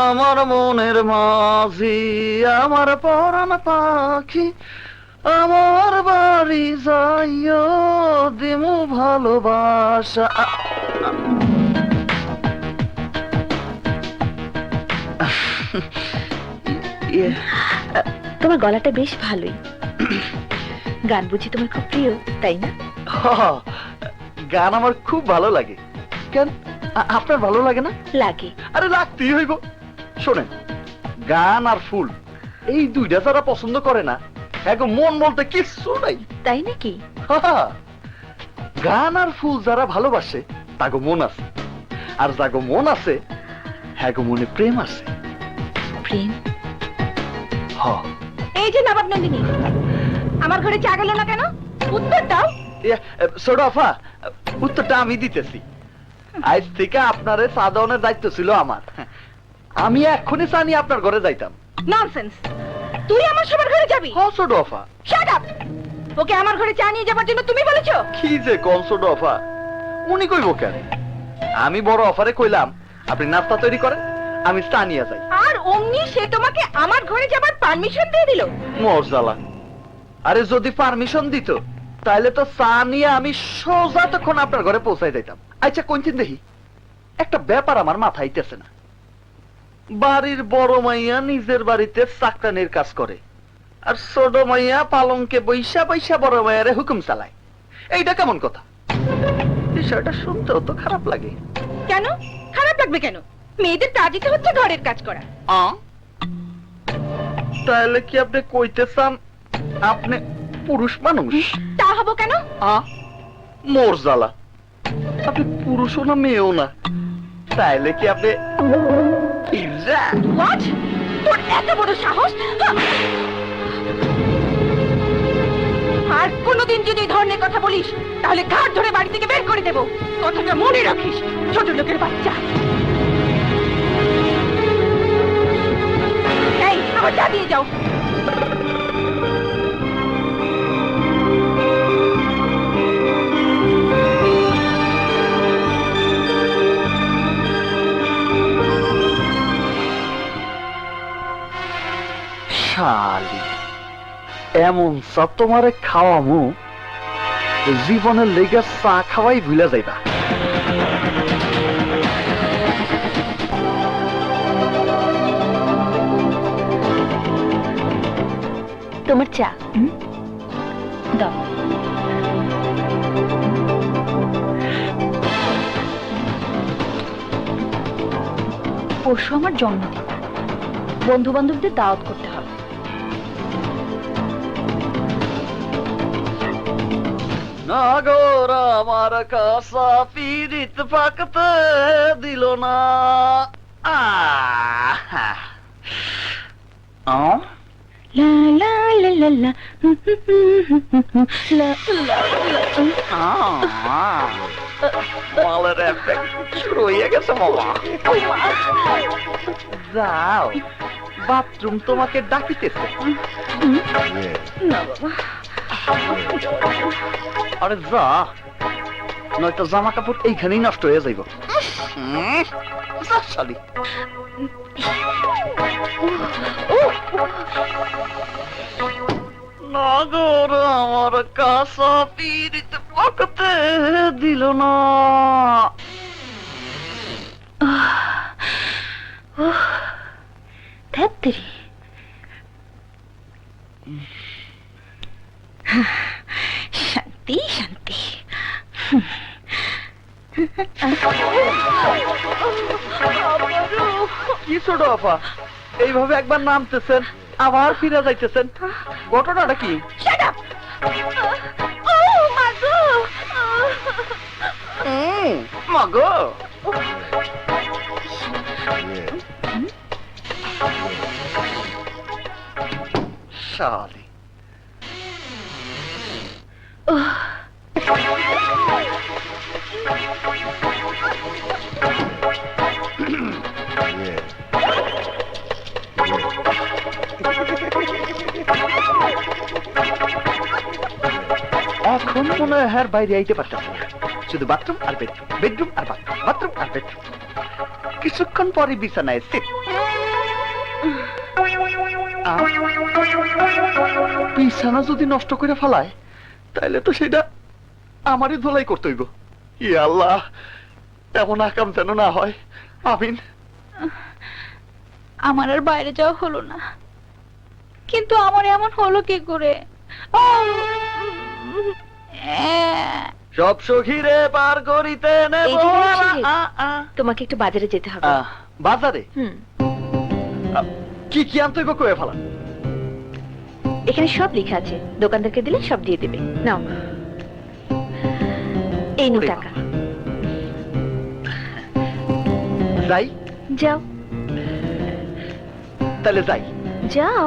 আমার মনের মাঝি, আমার পরাণ পাখি, আমার বাড়ি যাইও দিমু ভালোবাসা। তোমার গলাটা বেশ ভালোই। গান বুঝি তোমার খুব প্রিয়, তাই না? গান আমার খুব ভালো লাগে। কেন, আপনার ভালো লাগে না? লাগে। আরে লাগতেই হইব। শোনেন, গান আর ফুল এই দুইটা যারা পছন্দ করে না, এখন মন বলতে কিচ্ছু নাই। তাই নাকি? গান আর ফুল যারা ভালোবাসে তাগো মন আছে, আর যাগো মন আছে হ্যাঁ গো মনে প্রেম আছে। প্রেম? এই যে নবাব নন্দিনী, আমার ঘরে চা গেল না কেন? উত্তর দাও। সোডাফা, উত্তরটা আমি দিতেছি। আজ থেকে আপনারে চা দেওয়ানোর দায়িত্ব ছিল আমার। আমি এক্ষুনি চা নিয়ে আপনার ঘরে যাইতাম। ননসেন্স, তুই আমার সবার ঘরে যাবি? সোডাফা, শাট আপ। ওকে আমার ঘরে চা নিয়ে যাবার জন্য তুমি বলেছো? কি যে কোন সোডাফা, উনি কইব কেন? আমি বড় অফারে কইলাম আপনি নাস্তা তৈরি করেন, আমি চা নিয়ে যাই। আর অমনি সে তোমাকে আমার ঘরে যাবার পারমিশন দিয়ে দিল? মরজালা। আরে যদি পারমিশন দিত তাহলে তো চা নিয়ে আমি সোজা তখন আপনার ঘরে পৌঁছাই দিতাম। আচ্ছা কোনদিন দেখি, একটা ব্যাপার আমার মাথায় আইতেছে না। বাড়ির বড় মাইয়া নিজের বাড়িতে চাকরানির কাজ করে, আর ছোট মাইয়া পালঙ্কে বৈশা বৈশা বড় মাইয়ারে হুকুম চালায়। এইটা কেমন কথা? বিষয়টা শুনতেও তো খারাপ লাগে। কেন খারাপ লাগবে কেন? মেয়েদের কাজই তো হচ্ছে ঘরের কাজ করা। তাহলে কি আপনি কইতে চান আপনি পুরুষ মানুষ? তা হবো কেন? মোর জ্বালা, আপনি পুরুষও না মেয়েও না, তাইলে কি আপনি What? তোর এত বড় সাহস! আর কোনোদিন যদি এই ধরনের কথা বলিস তাহলে ঘাট ধরে বাড়ি থেকে বের করে দেবো। কথাটা মনে রাখিস, ছোট লোকের বাচ্চা। এই, আমার চা দিয়ে যাও। শালি, এমন চা তোমারে খাওয়ামু জীবনের লেগে চা খাওয়াই ভুলে যাইবা। তোমার চা দাও। পরশু আমার জন্মদিন, বন্ধু বান্ধবদের দাওয়াত করতে হবে। নাগর আমার কাছা পীড়িত পাকতে দিল না। লা লা লা লা লা লা লা মালের এফেক্ট শুরু হয়ে গেছে মামা। যাও, বাথরুম তোমাকে ডাকিতেছে। না বাবা, আরে যা, নয়তো জামা কাপড় এইখানেই নষ্ট হয়ে যাইব। যা শালি। নাগর আমার কাছা পীড়িত পাকতে দিল না। ধ্যাত্তেরি। শান্তি শান্তি। কি ছোট আপা, এইভাবে একবার নামতেছেন আবার ফিরে যাইতেছেন, ঘটনাটা কি? Shut up! মাগো! মাগো, শালি। এখন মনে হয় আর বাইরে আইতে পারতেছে না, শুধু বাথরুম আর বেডরুম, বেডরুম আর বাথরুম, বাথরুম আর বেডরুম। কিছুক্ষণ পরে বিছানায় সিট। বিছানা যদি নষ্ট করে ফেলায় তাইলে তো সেটা আমারই ধোলাই করতে হইব। ই আল্লাহ, এমন আকাম যেন না হয়। আমিন। আমার আর বাইরে যাওয়া হলো না, কিন্তু আমার এমন হলো কি করে? সব সখীরে পার করিতে নেব। এই যে এসেছি। তোমাকে একটু বাজারে যেতে হবে। বাজারে হুম, কি কি আনতে হইব কয়ে ফেলা? এখানে সব লেখা আছে, দোকানদারকে দিলে সব দিয়ে দেবে। নাও, এই নো ওরে টাকা। যাই যাও তাহলে যাই। যাও।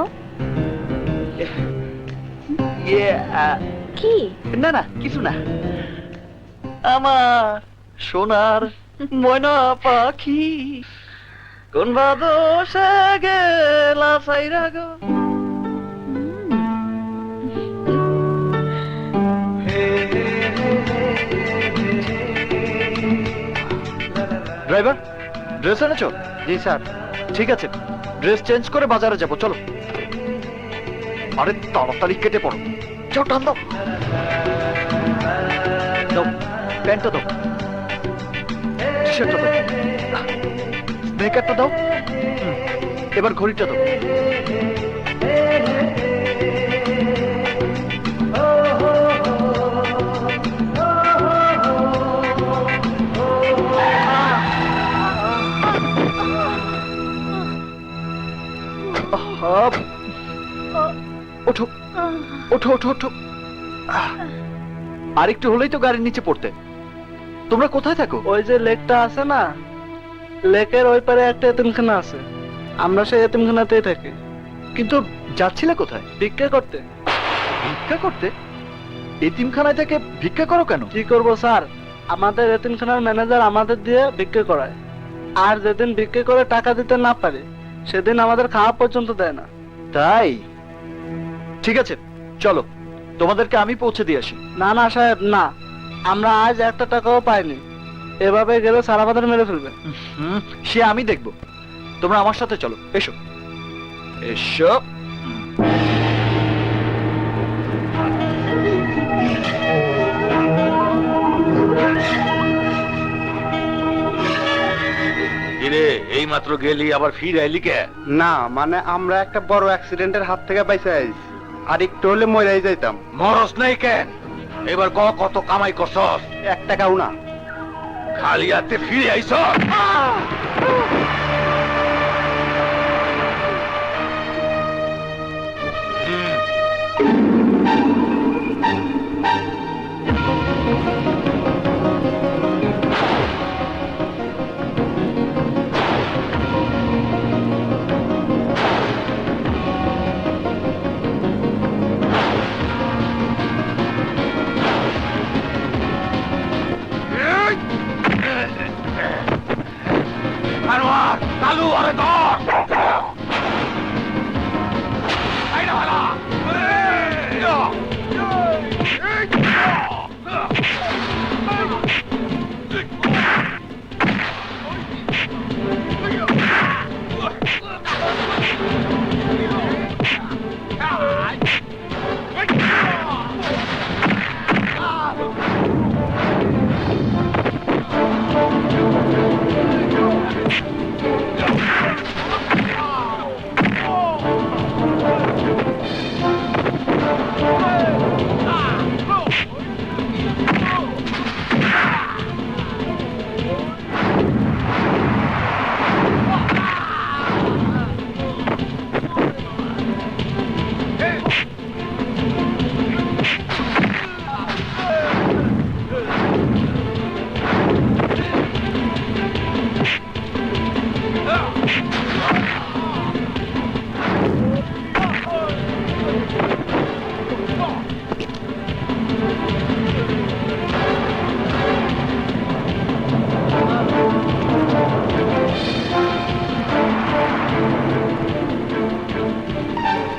ইয়ে কি? না না কিছু না। আমার সোনার ময়না পাখি কোন বাদশে গেলা সাইরা গো। ড্রাইভার, ড্রেস এনেছো? জি স্যার। ঠিক আছে, ড্রেস চেঞ্জ করে বাজারে যাবো, চলো। আরে তাড়াতাড়ি কেটে পড়ো, যাও টান দাও। দাও, প্যান্টটা দাও, টি শার্টটা দাও, স্নেকারটা দাও। এবার ঘড়িটা দাও। ওঠো ওঠো ওঠো ওঠো। আর একটু হলেই তো গাড়ির নিচে পড়তে। তোমরা কোথায় থাকো? ওই যে লেকটা আছে না, লেকের ওই পারে একটা এতিমখানা আছে, আমরা সেই এতিমখানাতেই থাকি। কিন্তু যাচ্ছিলে কোথায়? ভিক্ষা করতে। ভিক্ষা করতে? এতিমখানায় থেকে ভিক্ষা করো কেন? কি করব স্যার, আমাদের এতিমখানার ম্যানেজার আমাদের দিয়ে ভিক্ষা করায়, আর যেদিন ভিক্ষা করে টাকা দিতে না পারে সেদিন আমাদের খাওয়া পর্যন্ত দেয় না। তাই? ঠিক আছে, চলো, তোমাদেরকে আমি পৌঁছে দিয়ে আসি। না না সাহেব, না, আমরা আজ একটা টাকাও পাইনি, এভাবে গেলে সারা বাজার মেরে ফেলবে। সে আমি দেখব, তোমরা আমার সাথে চলো, এসো এসো। কিরে, এই মাত্র গেলি আবার ফিরে আইলি কে? না মানে আমরা একটা বড় অ্যাক্সিডেন্টের হাত থেকে বাইসে আইছি, আর একটু হলে মরাই যাইতাম। মরস নাই কেন? এবার কত কামাই করছস? 1 টাকাও না। খালি হাতে ফিরে আইছস? আনোয়ার, কালু, আরে ধর! আইনা ভালা!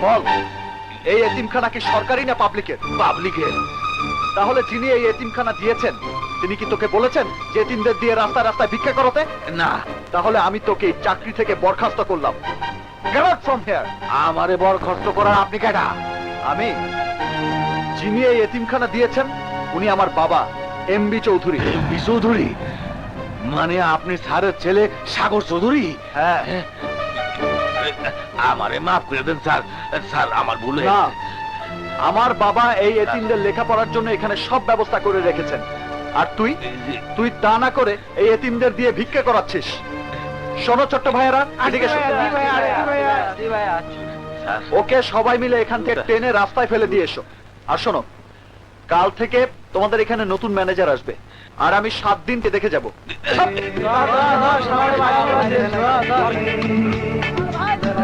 বল, এই এতিমখানা কি সরকারি না পাবলিকের? পাবলিকের। তাহলে যিনি এই এতিমখানা দিয়েছেন তিনি কি তোকে বলেছেন যে এতিমদের দিয়ে রাস্তায় রাস্তায় ভিক্ষা করতে? না। তাহলে আমি তোকে এই চাকরি থেকে বরখাস্ত করলাম। Get out from here. আমারে বরখাস্ত করার আপনি কেডা? আমি, যিনি এই এতিমখানা দিয়েছেন উনি আমার বাবা এমবি চৌধুরী। এমপি চৌধুরী? মানে আপনি স্যারের ছেলে সাগর চৌধুরী? হ্যাঁ। আমারে মাফ করে দেন স্যার, স্যার আমার ভুল হয়ে না, গেছে। আমার বাবা এই এতিমদের লেখাপড়ার জন্য এখানে সব ব্যবস্থা করে রেখেছেন, আর তুই তুই তা না করে এই এতিমদের দিয়ে ভিক্ষা করাচ্ছিস। শোনো ছোট্ট ভাইয়েরা, এদিকে শোনো। স্যার, ওকে সবাই মিলে এখান থেকে টেনে রাস্তায় ফেলে দিয়ে এসো। আর শোনো, কাল থেকে তোমাদের এখানে নতুন ম্যানেজার আসবে, আর আমি 7 দিনকে দেখে যাব।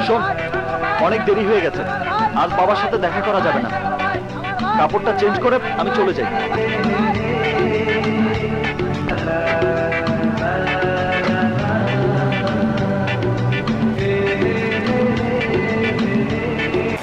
শোন, অনেক দেরি হয়ে গেছে, আজ বাবার সাথে দেখা করা যাবে না। কাপড়টা চেঞ্জ করে আমি চলে যাই।